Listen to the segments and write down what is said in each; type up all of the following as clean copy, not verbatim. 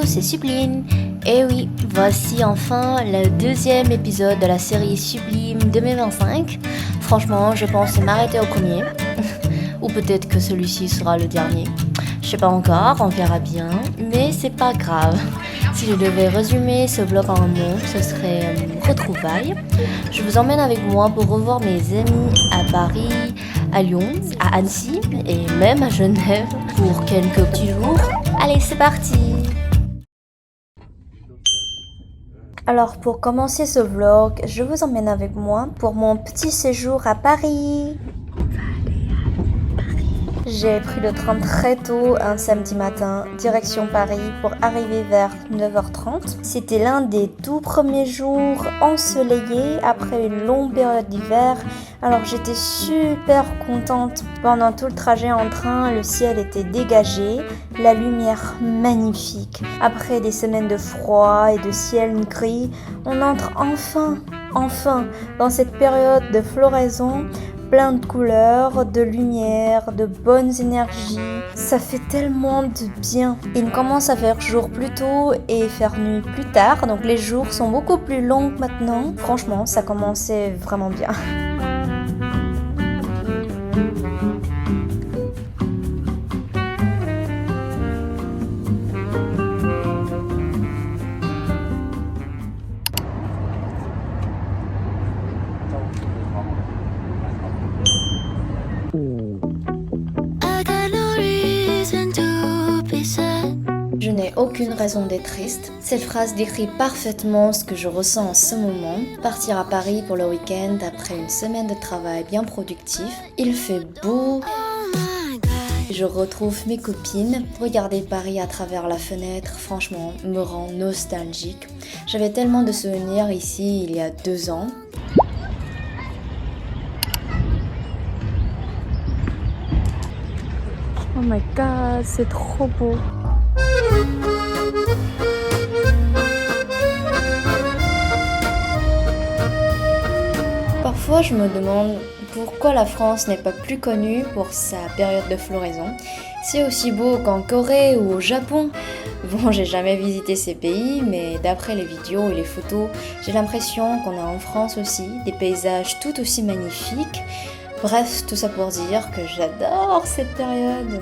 c'est Sublime. Et oui, voici enfin le deuxième épisode de la série Sublime 2025. Franchement, je pense m'arrêter au premier. Ou peut-être que celui-ci sera le dernier. Je sais pas encore, on verra bien. Mais c'est pas grave. Si je devais résumer ce vlog en un mot, ce serait retrouvailles. Je vous emmène avec moi pour revoir mes amis à Paris, à Lyon, à Annecy et même à Genève pour quelques petits jours. Allez, c'est parti! Alors pour commencer ce vlog, je vous emmène avec moi pour mon petit séjour à Paris. J'ai pris le train très tôt un samedi matin, direction Paris pour arriver vers 9h30. C'était l'un des tout premiers jours ensoleillés après une longue période d'hiver. Alors j'étais super contente. Pendant tout le trajet en train, le ciel était dégagé, la lumière magnifique. Après des semaines de froid et de ciel gris, on entre enfin dans cette période de floraison. Plein de couleurs, de lumière, de bonnes énergies. Ça fait tellement de bien. Il commence à faire jour plus tôt et faire nuit plus tard. Donc les jours sont beaucoup plus longs maintenant. Franchement, ça commençait vraiment bien. Je n'ai aucune raison d'être triste. Cette phrase décrit parfaitement ce que je ressens en ce moment. Partir à Paris pour le week-end après une semaine de travail bien productif. Il fait beau. Je retrouve mes copines. Regarder Paris à travers la fenêtre, franchement, me rend nostalgique. J'avais tellement de souvenirs ici il y a 2 ans. Oh my god, c'est trop beau. Parfois, je me demande pourquoi la France n'est pas plus connue pour sa période de floraison. C'est aussi beau qu'en Corée ou au Japon. Bon, j'ai jamais visité ces pays, mais d'après les vidéos et les photos, j'ai l'impression qu'on a en France aussi des paysages tout aussi magnifiques. Bref, tout ça pour dire que j'adore cette période.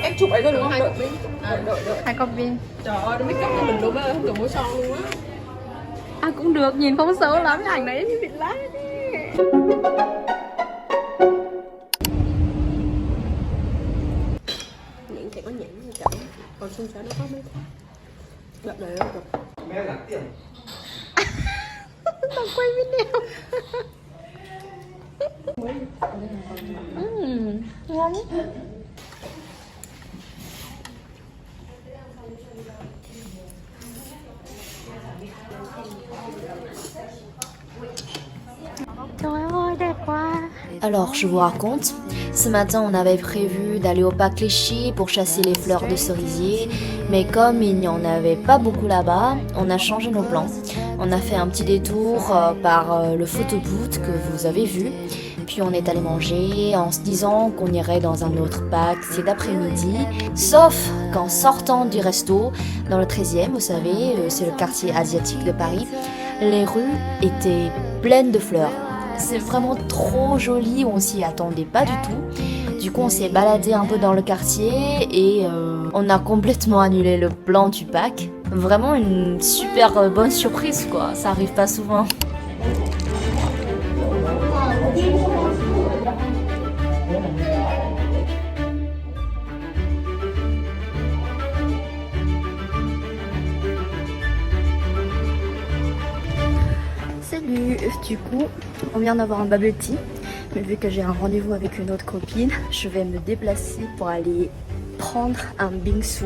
Em chụp ấy rồi đúng không? Hai copy. Được. 2 copy. Trời ơi, nó make up cho mình luôn á, không cần mua son luôn á. À cũng được, nhìn không xấu lắm, cái ảnh đấy bị lát đi. Nhện thì có nhện như chậm, còn xương sữa nó có mấy cái. Gặp đời không gặp. Mẹ giảm tiền. Tao quay video. Ngon. Trời ơi, đẹp quá. Alors, je vous raconte, ce matin on avait prévu d'aller au parc Clichy pour chasser les fleurs de cerisier, mais comme il n'y en avait pas beaucoup là-bas, on a changé nos plans. On a fait un petit détour par le photobooth que vous avez vu, puis on est allé manger en se disant qu'on irait dans un autre parc cet après-midi, sauf qu'en sortant du resto, dans le 13e, vous savez, c'est le quartier asiatique de Paris, les rues étaient pleines de fleurs. C'est vraiment trop joli, on s'y attendait pas du tout. Du coup, on s'est baladé un peu dans le quartier et on a complètement annulé le plan du pack. Vraiment une super bonne surprise quoi, ça arrive pas souvent. Salut, du coup, on vient d'avoir un bubble tea, mais vu que j'ai un rendez-vous avec une autre copine, je vais me déplacer pour aller prendre un bingsu.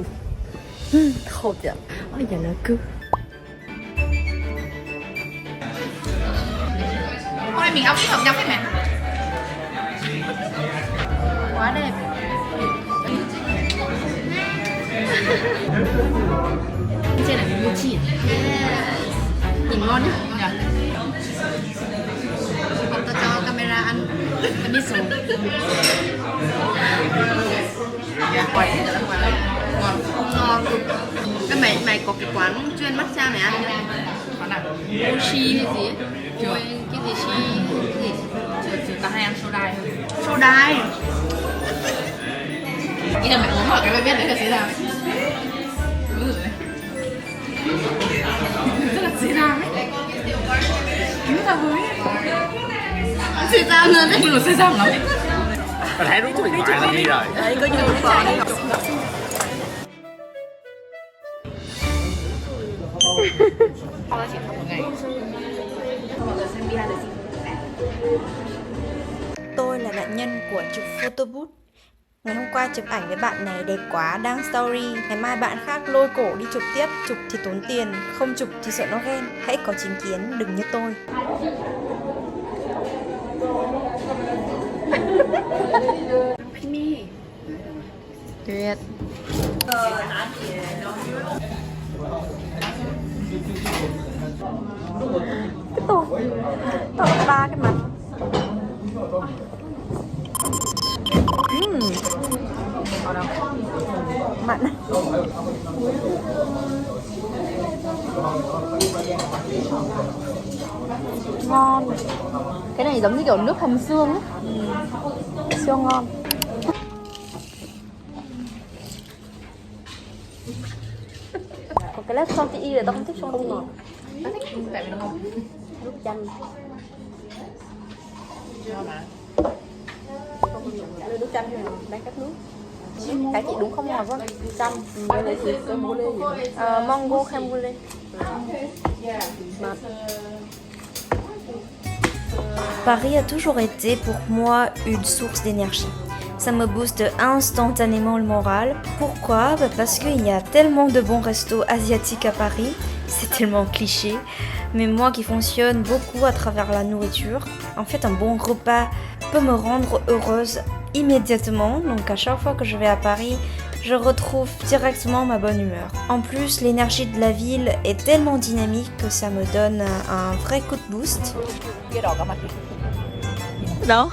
Trop bien. Oh, il y a la queue. Hôm nay mình outfit hợp nhau phết mẹ. Quá đẹp. Trên này mình mua chỉ. Nhìn ngon nhá. Còn tao cho camera ăn. Tao biết rồi. Ngon cực. Cái mày có cái quán chuyên matcha mày ăn chưa? Quán nào? Mochi hay gì ấy? Ôi, cái gì chi? Cái gì? Chúng ta hay ăn sodai thôi. Sodai. Ý là mày uống vào cái mày biết đấy là sế ràm ấy. Đúng rồi đấy. Rất là sế ràm ấy. Cứu tao với. Sế ràm luôn đấy. Nhưng mà sế ràm lắm. Tôi thấy đúng điện thoại là đi rồi. Đấy, có nhiều phở này. Tao chỉ học một ngày. Mọi người xem behind the scenes. Tôi là nạn nhân của chụp photo booth. Ngày hôm qua chụp ảnh với bạn này đẹp quá, đăng story. Ngày mai bạn khác lôi cổ đi chụp tiếp. Chụp thì tốn tiền, không chụp thì sợ nó ghen. Hãy có chính kiến, đừng như tôi. Tuyệt. Cái tổ ba cái mặt. Mặn. Ngon. Cái này giống như kiểu nước hầm xương ấy. Siêu ngon. Còn cái lát son thì y là tao không thích son không ngọt. Tao thích tại vì nó ngon. Nước chanh. Ngon mà. Nước chanh hay là đang cắt nước? Cái chị đúng không ngọt quá. Chanh. Đây là gì? Cái bố lê gì? Mango crème brûlée. Paris a toujours été pour moi une source d'énergie. Ça me booste instantanément le moral. Pourquoi? Parce qu'il y a tellement de bons restos asiatiques à Paris. C'est tellement cliché. Mais moi qui fonctionne beaucoup à travers la nourriture, en fait un bon repas peut me rendre heureuse immédiatement. Donc à chaque fois que je vais à Paris, je retrouve directement ma bonne humeur. En plus, l'énergie de la ville est tellement dynamique que ça me donne un vrai coup de boost. Đâu?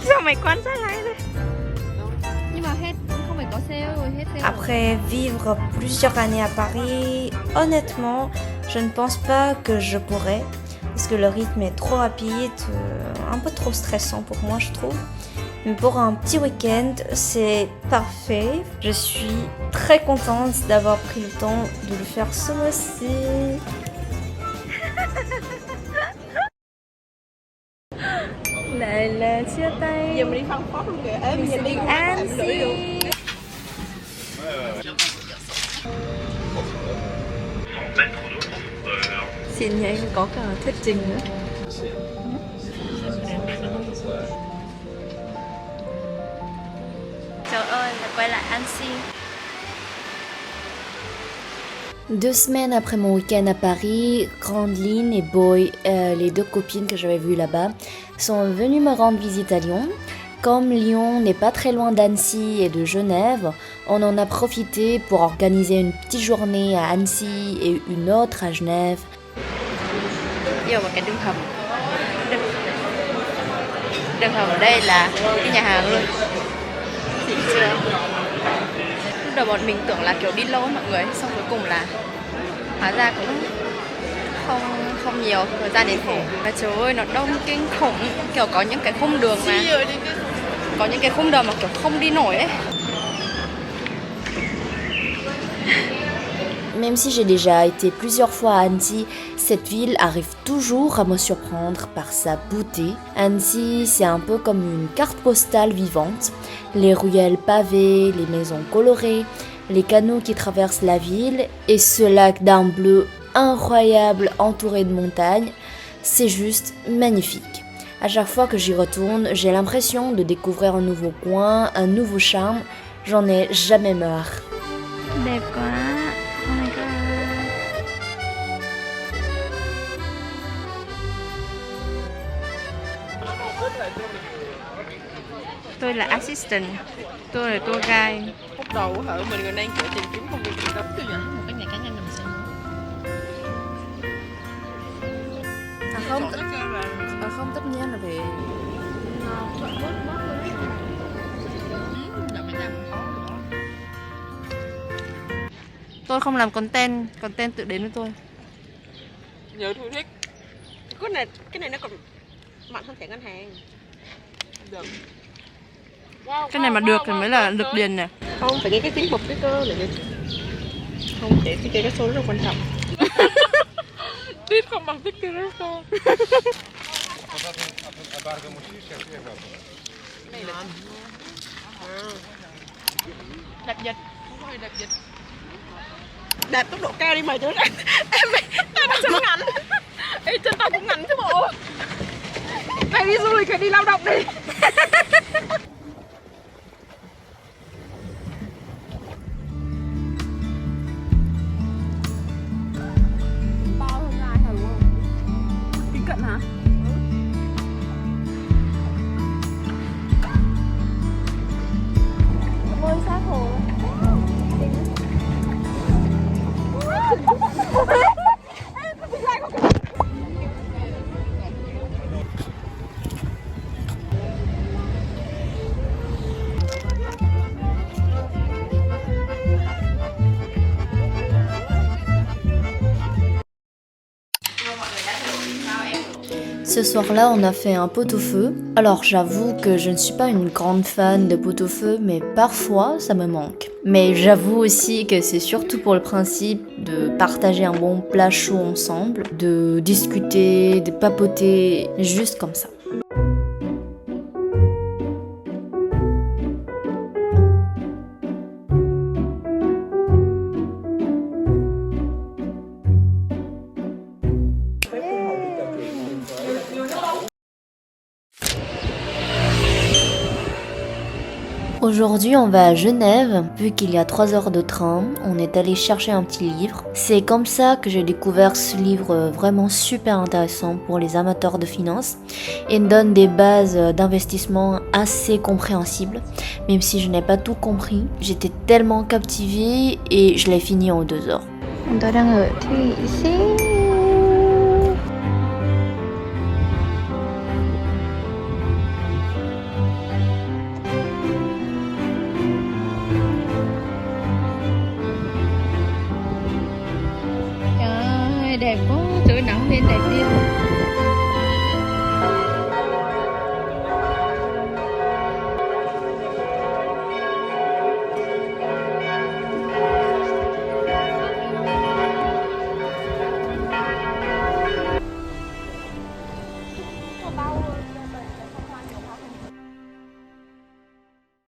Sao mày quan sát lại đây? Nhưng mà hết không phải có sale rồi, hết sale. Après vivre plusieurs années à Paris, honnêtement, je ne pense pas que je pourrais. Parce que le rythme est trop rapide, un peu trop stressant pour moi, je trouve. Mais pour un petit week-end, c'est parfait. Je suis très contente d'avoir pris le temps de le faire ce mois-ci. Lại là chia tay. Giờ mình đi phân phó luôn kìa. Ê, mình nhìn đi Annecy. Xin nhé, có cả thuyết trình nữa. Trời ơi, là quay lại Annecy. 2 semaines après mon week-end à Paris, Grandeline et Boy, les deux copines que j'avais vues là-bas, sont venues me rendre visite à Lyon. Comme Lyon n'est pas très loin d'Annecy et de Genève, on en a profité pour organiser une petite journée à Annecy et une autre à Genève. Vô vào cái đường hầm. Đường hầm ở đây là cái nhà hàng luôn. Xịn chưa? Lúc đầu bọn mình tưởng là kiểu đi lâu mọi người, xong cuối cùng là hóa ra cũng không nhiều thời gian đến phủ. Và trời ơi nó đông kinh khủng, kiểu có những cái khung đường mà có những cái khung đường mà kiểu không đi nổi ấy. Même si j'ai déjà été plusieurs fois à Annecy, cette ville arrive toujours à me surprendre par sa beauté. Annecy, c'est un peu comme une carte postale vivante. Les ruelles pavées, les maisons colorées, les canaux qui traversent la ville et ce lac d'un bleu incroyable entouré de montagnes, c'est juste magnifique. À chaque fois que j'y retourne, j'ai l'impression de découvrir un nouveau coin, un nouveau charme. J'en ai jamais marre. Đẹp quá. Oh my god. tôi là assistant, tôi là tour guide. Lúc đầu hả mình còn đang kiểu tìm kiếm công việc gì đó. Tôi nhận một cái nhà cá nhân là mình sẽ mua. Không tất nhiên là phải Tôi không làm content tự đến với tôi. nhớ thú thích. Cái này nó còn mạnh hơn thẻ ngân hàng. Được. Cái này mà được thì mới là được liền nè. Không phải nghe cái tiếng bụp cái cơ này. Không để cái số rất quan trọng. Tít không bằng tích cái số. Này là Đạp dịch. đạp tốc độ cao đi mày chứ. Em nó chân ngắn. Ê chân tao cũng ngắn chứ bộ. Mày đi du lịch hay đi lao động đi. Bao hơn dài hả đúng không? Kính cận hả? Ngôi sát hồ. Ce soir-là, on a fait un pot-au-feu. Alors j'avoue que je ne suis pas une grande fan de pot-au-feu, mais parfois ça me manque. Mais j'avoue aussi que c'est surtout pour le principe de partager un bon plat chaud ensemble, de discuter, de papoter, juste comme ça. Aujourd'hui, on va à Genève, vu qu'il y a 3 heures de train, on est allé chercher un petit livre. C'est comme ça que j'ai découvert ce livre vraiment super intéressant pour les amateurs de finance. Il donne des bases d'investissement assez compréhensibles, même si je n'ai pas tout compris. J'étais tellement captivée et je l'ai fini en 2 heures. Tôi đang ở Thụy Sĩ. Trời ơi, đẹp quá, trời nắng lên đẹp đi.